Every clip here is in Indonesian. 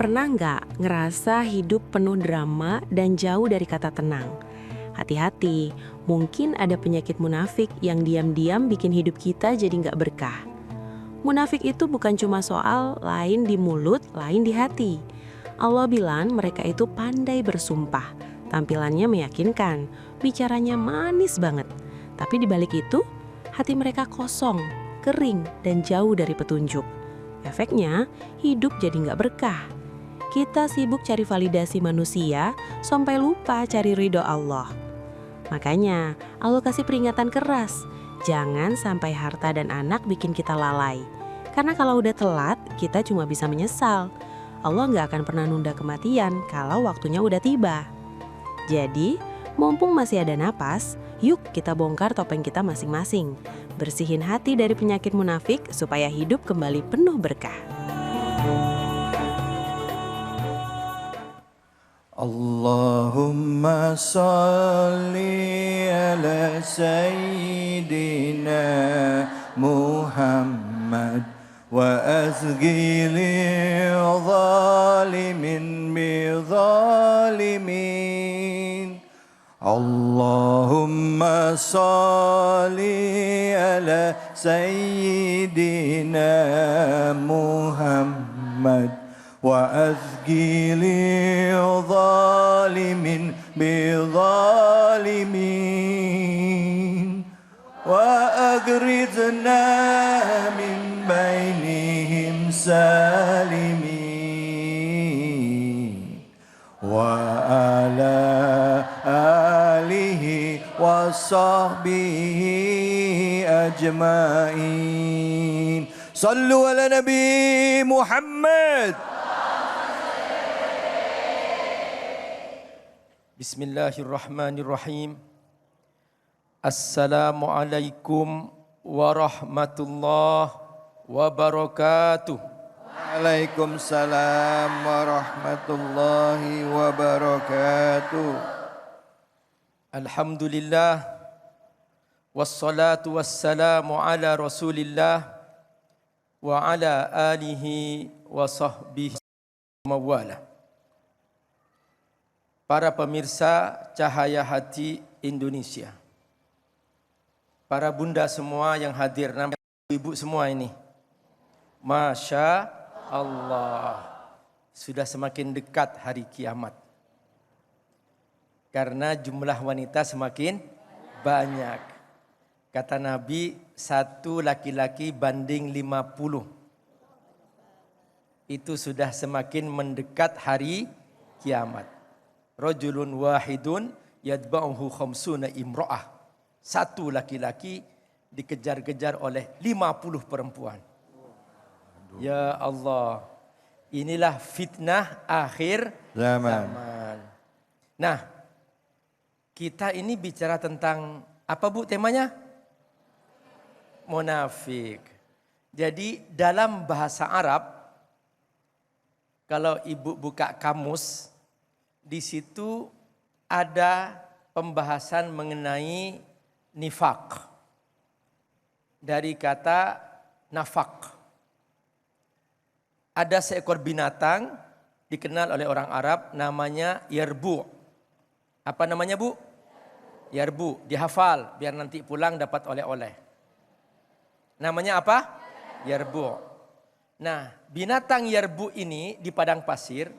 Pernah nggak ngerasa hidup penuh drama dan jauh dari kata tenang? Hati-hati, mungkin ada penyakit munafik yang diam-diam bikin hidup kita jadi nggak berkah. Munafik itu bukan cuma soal lain di mulut, lain di hati. Allah bilang mereka itu pandai bersumpah, tampilannya meyakinkan, bicaranya manis banget. Tapi di balik itu, hati mereka kosong, kering, dan jauh dari petunjuk. Efeknya, hidup jadi nggak berkah. Kita sibuk cari validasi manusia, sampai lupa cari ridho Allah. Makanya, Allah kasih peringatan keras. Jangan sampai harta dan anak bikin kita lalai. Karena kalau udah telat, kita cuma bisa menyesal. Allah nggak akan pernah nunda kematian kalau waktunya udah tiba. Jadi, mumpung masih ada napas, yuk kita bongkar topeng kita masing-masing. Bersihin hati dari penyakit munafik supaya hidup kembali penuh berkah. Allahumma salli ala Sayyidina Muhammad wa azgili zalimin bi zalimin. Allahumma salli ala Sayyidina Muhammad وأذقي لظالم بظالمين وأغرزنا من بينهم سالمين وعلى آله وصحبه أجمعين صلوا على نبي محمد. Bismillahirrahmanirrahim. Assalamualaikum warahmatullahi wabarakatuh. Waalaikumsalam warahmatullahi wabarakatuh. Alhamdulillah. Wassalatu wassalamu ala rasulillah wa ala alihi wa sahbihi mawala. Para pemirsa Cahaya Hati Indonesia, para bunda semua yang hadir, ibu semua ini, Masya Allah, sudah semakin dekat hari kiamat. Karena jumlah wanita semakin banyak. Kata Nabi, 1 laki-laki banding 50. Itu sudah semakin mendekat hari kiamat. Rajulun wahidun yadba'uhu khamsuna imra'ah. 1 laki-laki dikejar-kejar oleh 50 perempuan. Ya Allah, inilah fitnah akhir zaman. Nah, kita ini bicara tentang apa Bu temanya? Munafik. Jadi dalam bahasa Arab, kalau Ibu buka kamus, di situ ada pembahasan mengenai nifak. Dari kata nafak. Ada seekor binatang dikenal oleh orang Arab namanya yarbu. Apa namanya Bu? Yarbu. Dihafal biar nanti pulang dapat oleh-oleh. Namanya apa? Yarbu. Nah, binatang yarbu ini di padang pasir,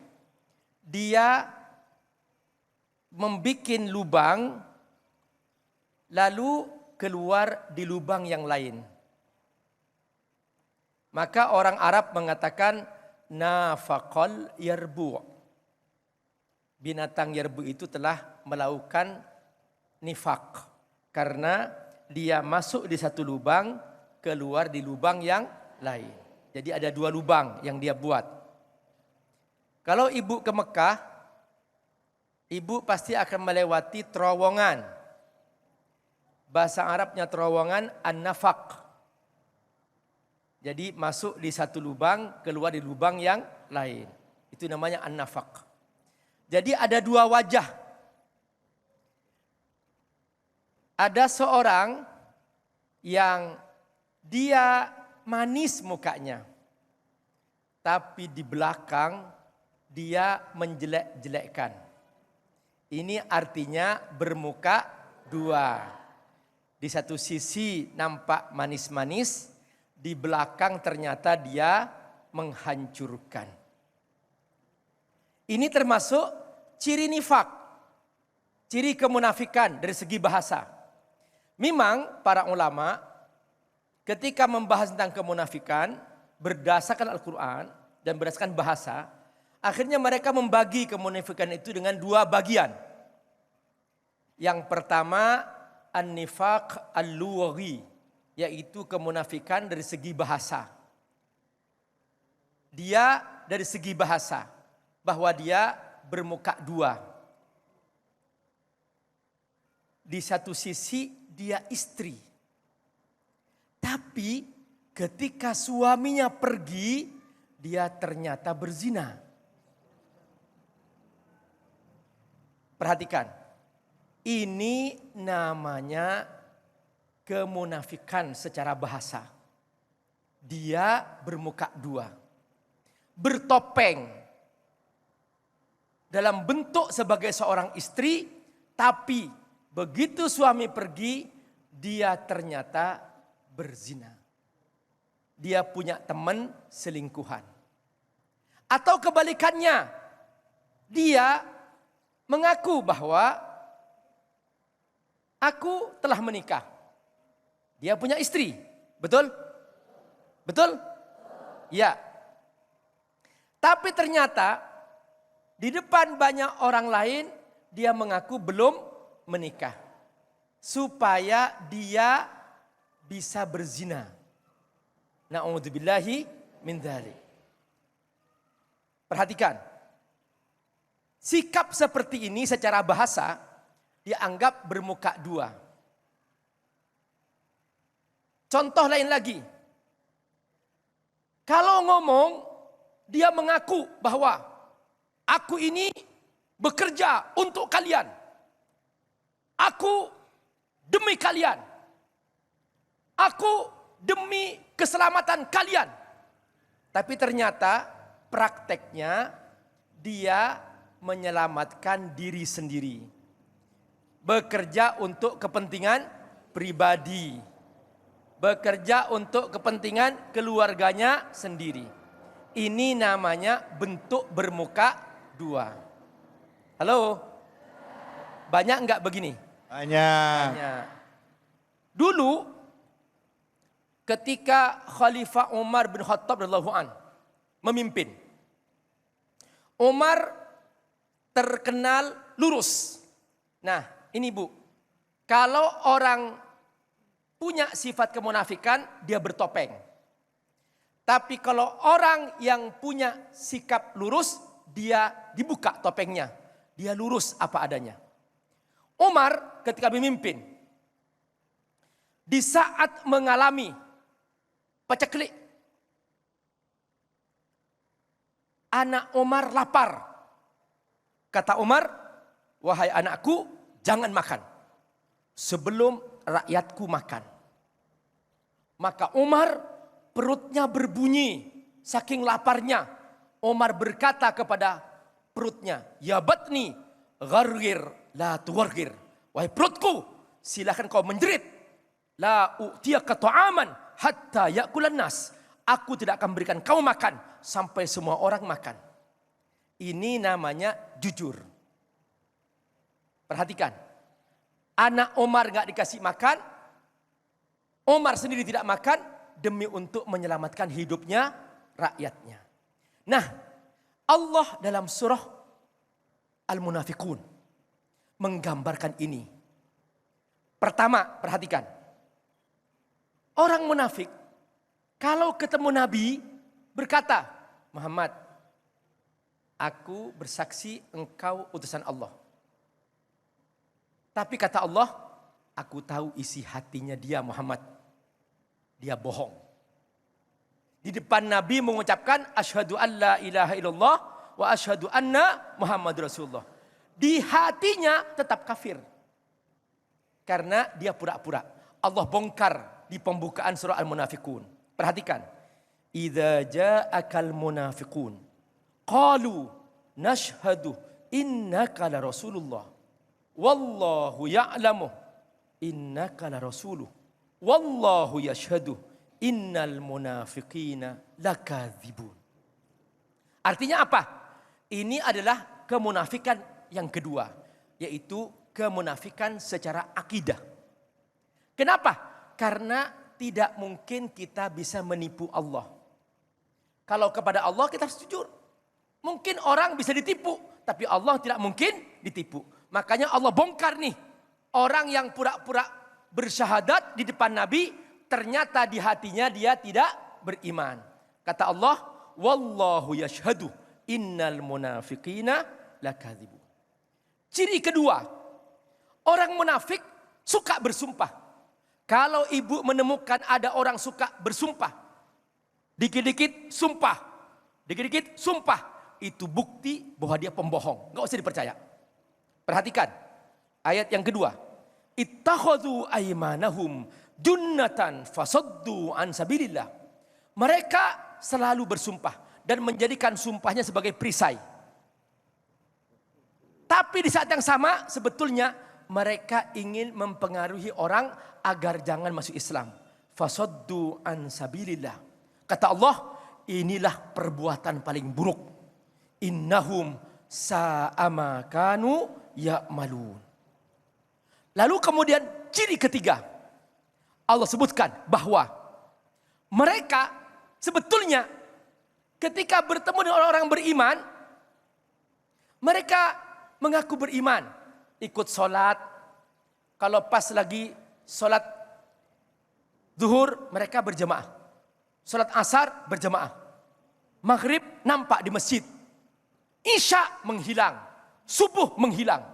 dia membikin lubang, lalu keluar di lubang yang lain. Maka orang Arab mengatakan nafaqal yarbu. Binatang yarbu itu telah melakukan nifak. Karena dia masuk di satu lubang, keluar di lubang yang lain. Jadi ada 2 lubang yang dia buat. Kalau Ibu ke Mekah, Ibu pasti akan melewati terowongan. Bahasa Arabnya terowongan an-nafaq. Jadi masuk di satu lubang, keluar di lubang yang lain. Itu namanya an-nafaq. Jadi ada 2 wajah. Ada seorang yang dia manis mukanya. Tapi di belakang dia menjelek-jelekkan. Ini artinya bermuka dua. Di satu sisi nampak manis-manis, di belakang ternyata dia menghancurkan. Ini termasuk ciri nifak, ciri kemunafikan dari segi bahasa. Memang para ulama ketika membahas tentang kemunafikan berdasarkan Al-Quran dan berdasarkan bahasa, akhirnya mereka membagi kemunafikan itu dengan dua bagian. Yang pertama an-nifaq al-lughawi, yaitu kemunafikan dari segi bahasa. Dia dari segi bahasa bahwa dia bermuka dua. Di satu sisi dia istri. Tapi ketika suaminya pergi, dia ternyata berzina. Perhatikan, ini namanya kemunafikan secara bahasa. Dia bermuka dua, bertopeng dalam bentuk sebagai seorang istri, tapi begitu suami pergi, dia ternyata berzina. Dia punya teman selingkuhan. Atau kebalikannya, dia mengaku bahwa aku telah menikah. Dia punya istri, betul? Betul? Ya. Tapi ternyata di depan banyak orang lain dia mengaku belum menikah. Supaya dia bisa berzina. Na'udzubillahi min dzalik. Perhatikan. Sikap seperti ini secara bahasa dianggap bermuka dua. Contoh lain lagi. Kalau ngomong, dia mengaku bahwa aku ini bekerja untuk kalian. Aku demi kalian. Aku demi keselamatan kalian. Tapi ternyata prakteknya dia menyelamatkan diri sendiri. Bekerja untuk kepentingan pribadi. Bekerja untuk kepentingan keluarganya sendiri. Ini namanya bentuk bermuka dua. Halo? Banyak enggak begini? Banyak. Dulu ketika Khalifah Umar bin Khattab radhiyallahu an memimpin, Umar terkenal lurus. Nah, ini Bu, kalau orang punya sifat kemunafikan, dia bertopeng. Tapi kalau orang yang punya sikap lurus, dia dibuka topengnya. Dia lurus apa adanya. Umar ketika memimpin, di saat mengalami paceklik, anak Umar lapar. Kata Umar, wahai anakku, jangan makan sebelum rakyatku makan. Maka Umar perutnya berbunyi saking laparnya. Umar berkata kepada perutnya, ya batni ghargir la tuwargir. Wahai perutku, silakan kau menjerit. La u'tiyaka ta'aman hatta ya'kulan nas. Aku tidak akan berikan kau makan sampai semua orang makan. Ini namanya jujur. Perhatikan. Anak Umar gak dikasih makan. Umar sendiri tidak makan demi untuk menyelamatkan hidupnya, rakyatnya. Nah, Allah dalam surah Al-Munafiqun menggambarkan ini. Pertama, perhatikan. Orang munafik kalau ketemu Nabi berkata, Muhammad, aku bersaksi engkau utusan Allah. Tapi kata Allah, aku tahu isi hatinya dia Muhammad. Dia bohong. Di depan Nabi mengucapkan, asyhadu an la ilaha illallah wa asyhadu anna Muhammad Rasulullah. Di hatinya tetap kafir. Karena dia pura-pura. Allah bongkar di pembukaan surah Al-Munafiqun. Perhatikan. Idza ja'akal munafiqun qalu nashhadu innaka la rasulullah. Wallahu ya'lamu innaka la rasuluh. Wallahu yashhadu innal munafiqina lakadzibun. Artinya apa? Ini adalah kemunafikan yang kedua, yaitu kemunafikan secara akidah. Kenapa? Karena tidak mungkin kita bisa menipu Allah. Kalau kepada Allah kita harus jujur. Mungkin orang bisa ditipu, tapi Allah tidak mungkin ditipu. Makanya Allah bongkar nih, orang yang pura-pura bersyahadat di depan Nabi, ternyata di hatinya dia tidak beriman. Kata Allah, wallahu yashhadu innal munafiqina lakadzibun. Ciri kedua, orang munafik suka bersumpah. Kalau ibu menemukan ada orang suka bersumpah, dikit-dikit sumpah, dikit-dikit sumpah, itu bukti bahwa dia pembohong. Gak usah dipercaya. Perhatikan ayat yang kedua. Ittakhadhu aymanahum junnatan fasaddu an sabilillah. Mereka selalu bersumpah dan menjadikan sumpahnya sebagai perisai. Tapi di saat yang sama sebetulnya mereka ingin mempengaruhi orang agar jangan masuk Islam. Fasaddu an sabilillah. Kata Allah, inilah perbuatan paling buruk. Innahum sa'ama kanu ya'malun. Lalu kemudian ciri ketiga, Allah sebutkan bahwa mereka sebetulnya ketika bertemu dengan orang-orang beriman, mereka mengaku beriman, ikut sholat. Kalau pas lagi sholat zuhur mereka berjamaah, sholat asar berjamaah, maghrib nampak di masjid, isya menghilang, subuh menghilang.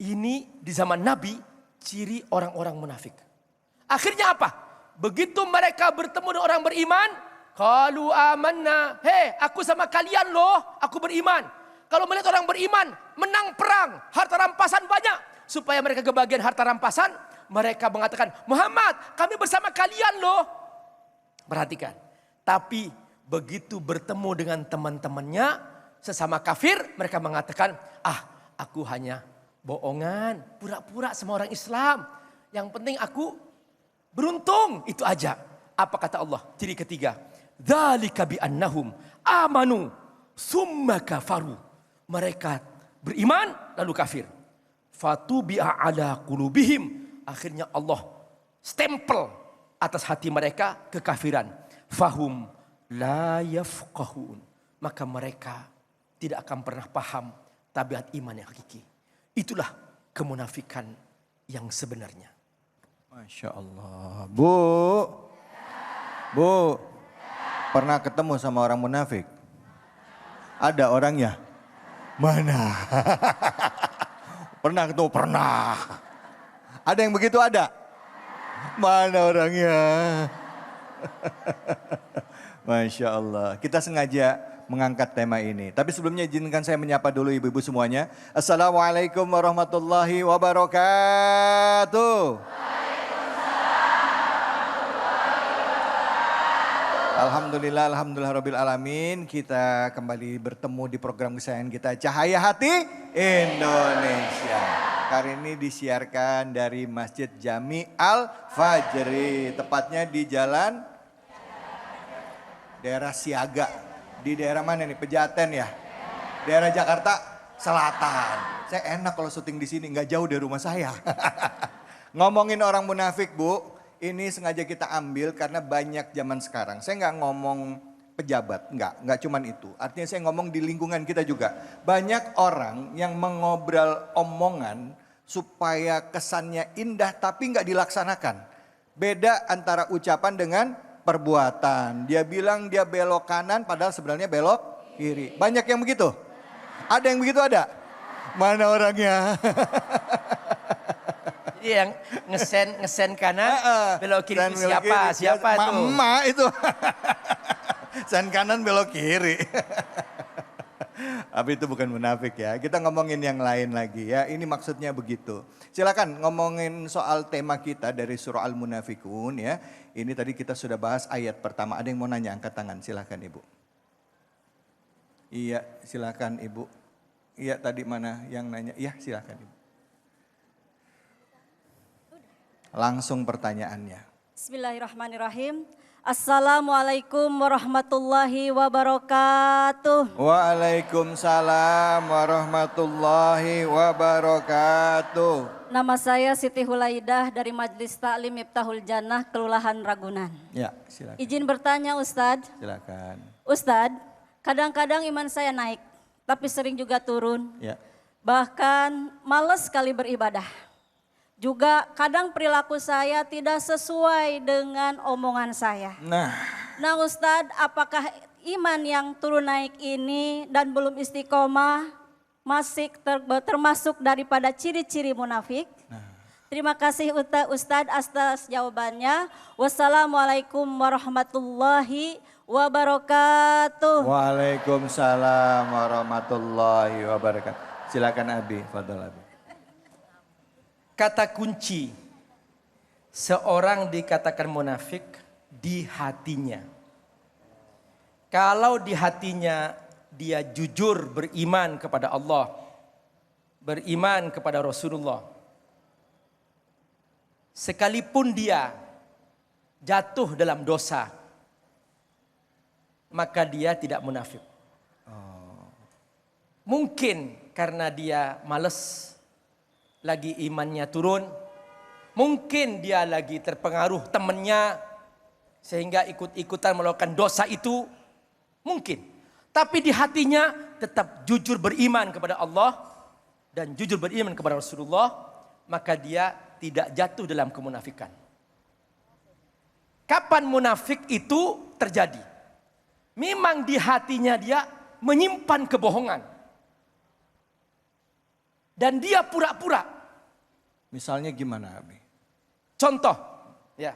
Ini di zaman Nabi ciri orang-orang munafik. Akhirnya apa? Begitu mereka bertemu dengan orang beriman, qalu amanna, hei aku sama kalian loh, aku beriman. Kalau melihat orang beriman menang perang, harta rampasan banyak, supaya mereka kebagian harta rampasan, mereka mengatakan, Muhammad kami bersama kalian loh. Perhatikan, tapi begitu bertemu dengan teman-temannya sesama kafir, mereka mengatakan, aku hanya bohongan, pura-pura sama orang Islam. Yang penting aku beruntung, itu aja. Apa kata Allah? Ciri ketiga, dzalika bi annahum amanu summa kafaru. Mereka beriman lalu kafir. Fatubi'a ala qulubihim. Akhirnya Allah stempel atas hati mereka kekafiran. Fahum la yafqahun. Maka mereka tidak akan pernah paham tabiat iman yang hakiki. Itulah kemunafikan yang sebenarnya. Masya Allah. Bu, pernah ketemu sama orang munafik? Ada orangnya? Mana? Pernah ketemu? Pernah. Ada yang begitu ada? Mana orangnya? Masya Allah. Kita sengaja mengangkat tema ini. Tapi sebelumnya izinkan saya menyapa dulu ibu-ibu semuanya. Assalamualaikum warahmatullahi wabarakatuh. Alhamdulillah, alhamdulillah rabbil alamin. Kita kembali bertemu di program kesayangan kita Cahaya Hati Indonesia. Kali ini disiarkan dari Masjid Jami Al-Fajri. Tepatnya di jalan daerah Siaga. Di daerah mana nih? Pejaten ya? Daerah Jakarta Selatan. Saya enak kalau syuting di sini, nggak jauh dari rumah saya. Ngomongin orang munafik, Bu, ini sengaja kita ambil karena banyak zaman sekarang. Saya nggak ngomong pejabat, nggak cuman itu. Artinya saya ngomong di lingkungan kita juga. Banyak orang yang mengobrol omongan supaya kesannya indah tapi nggak dilaksanakan. Beda antara ucapan dengan perbuatan. Dia bilang dia belok kanan padahal sebenarnya belok kiri. Banyak yang begitu? Ada yang begitu ada? Mana orangnya? Jadi yang ngesen kanan, belok kiri itu siapa? Siapa itu? Mama itu. Sen kanan belok kiri. Tapi itu bukan munafik ya. Kita ngomongin yang lain lagi ya. Ini maksudnya begitu. Silakan ngomongin soal tema kita dari surah Al-Munafikun ya. Ini tadi kita sudah bahas ayat pertama. Ada yang mau nanya, angkat tangan. Silakan Ibu. Iya, silakan Ibu. Iya tadi mana yang nanya? Iya silakan Ibu. Langsung pertanyaannya. Bismillahirrahmanirrahim. Assalamualaikum warahmatullahi wabarakatuh. Waalaikumsalam warahmatullahi wabarakatuh. Nama saya Siti Hulaidah dari Majelis Taklim Miftahul Jannah, Kelurahan Ragunan. Ya, silakan. Izin bertanya Ustadz. Silakan. Ustadz, kadang-kadang iman saya naik, tapi sering juga turun. Ya. Bahkan malas sekali beribadah. Juga kadang perilaku saya tidak sesuai dengan omongan saya. Nah Ustadz, apakah iman yang turun naik ini dan belum istiqomah masih termasuk daripada ciri-ciri munafik? Terima kasih Ustadz atas jawabannya. Wassalamualaikum warahmatullahi wabarakatuh. Waalaikumsalam warahmatullahi wabarakatuh. Silakan Abi, fadhol Abi. Kata kunci seorang dikatakan munafik di hatinya. Kalau di hatinya dia jujur beriman kepada Allah, beriman kepada Rasulullah, sekalipun dia jatuh dalam dosa, maka dia tidak munafik. Mungkin karena dia malas, lagi imannya turun, mungkin dia lagi terpengaruh temannya sehingga ikut-ikutan melakukan dosa itu, mungkin. Tapi di hatinya tetap jujur beriman kepada Allah dan jujur beriman kepada Rasulullah, maka dia tidak jatuh dalam kemunafikan. Kapan munafik itu terjadi? Memang di hatinya dia menyimpan kebohongan. Dan dia pura-pura. Misalnya gimana Abi? Contoh, ya.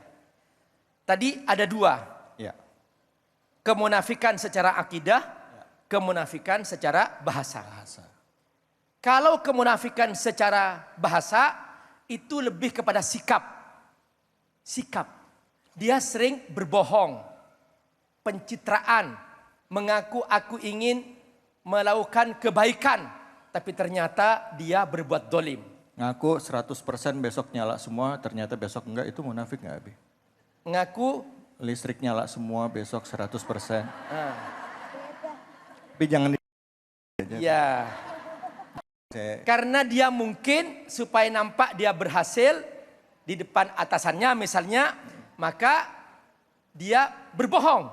Tadi ada dua. Ya. Kemunafikan secara akidah, kemunafikan secara bahasa. Kalau kemunafikan secara bahasa, itu lebih kepada sikap. Sikap. Dia sering berbohong, pencitraan, mengaku aku ingin melakukan kebaikan. Tapi ternyata dia berbuat dolim. Ngaku 100% besok nyala semua, ternyata besok enggak, itu munafik enggak Abi? Ngaku listrik nyala semua besok 100%. Tapi jangan ya. Karena dia mungkin supaya nampak dia berhasil di depan atasannya misalnya, maka dia berbohong.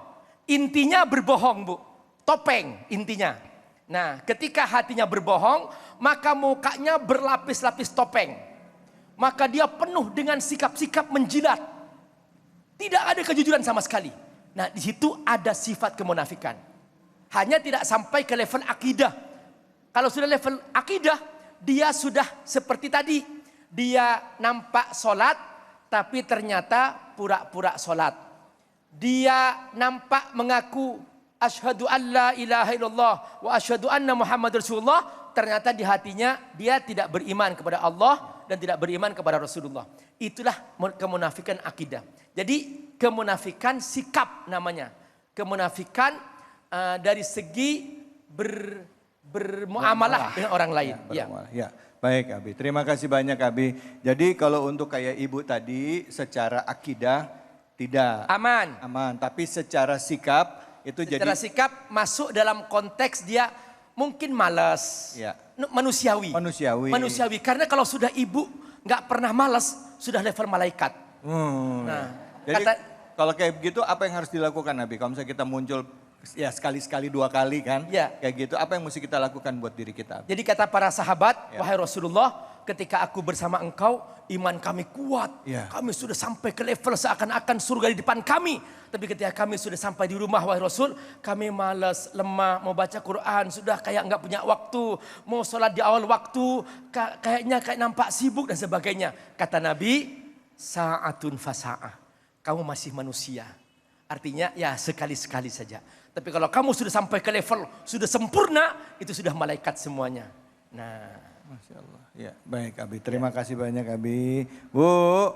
Intinya berbohong, Bu. Topeng intinya. Nah, ketika hatinya berbohong, maka mukanya berlapis-lapis topeng. Maka dia penuh dengan sikap-sikap menjilat. Tidak ada kejujuran sama sekali. Nah, di situ ada sifat kemunafikan. Hanya tidak sampai ke level akidah. Kalau sudah level akidah, dia sudah seperti tadi. Dia nampak sholat, tapi ternyata pura-pura sholat. Dia nampak mengaku asyhadu an la ilaha illallah wa asyhadu anna Muhammad Rasulullah, ternyata di hatinya dia tidak beriman kepada Allah dan tidak beriman kepada Rasulullah. Itulah kemunafikan akidah. Jadi kemunafikan sikap namanya. Kemunafikan dari segi bermuamalah dengan orang lain. Ya. Baik Abi, terima kasih banyak Abi. Jadi kalau untuk kayak Ibu tadi secara akidah tidak aman, tapi secara sikap itu secara sikap masuk dalam konteks dia mungkin malas, ya. Manusiawi. Karena kalau sudah ibu nggak pernah malas, sudah level malaikat. Nah, jadi kalau kayak begitu apa yang harus dilakukan Nabi? Kalau misalnya kita muncul ya sekali-sekali 2 kali kan, ya. Kayak gitu, apa yang mesti kita lakukan buat diri kita? Jadi kata para sahabat, wahai Rasulullah, ketika aku bersama engkau, iman kami kuat. Kami sudah sampai ke level seakan-akan surga di depan kami. Tapi ketika kami sudah sampai di rumah, wahai Rasul, kami malas, lemah, mau baca Quran, sudah kayak nggak punya waktu, mau sholat di awal waktu, kayaknya kayak nampak sibuk dan sebagainya. Kata Nabi, sa'atun fasa'ah. Kamu masih manusia. Artinya ya sekali-sekali saja. Tapi kalau kamu sudah sampai ke level, sudah sempurna, itu sudah malaikat semuanya. Nah, Masya Allah. Ya, baik Abi. Terima kasih banyak Abi. Bu,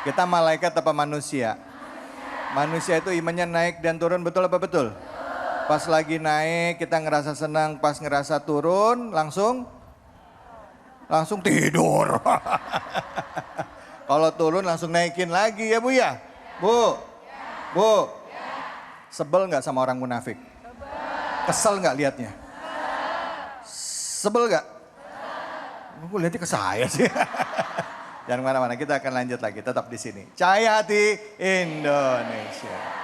kita malaikat apa manusia? Manusia itu imannya naik dan turun, betul apa betul? Pas lagi naik kita ngerasa senang, pas ngerasa turun langsung tidur. Kalau turun langsung naikin lagi ya Bu ya? Bu, Bu, sebel nggak sama orang munafik? Kesel nggak liatnya? Sebel nggak? Gue lihatnya ke saya sih. Jangan kemana-mana, kita akan lanjut lagi, tetap di sini. Cahaya Hati Indonesia.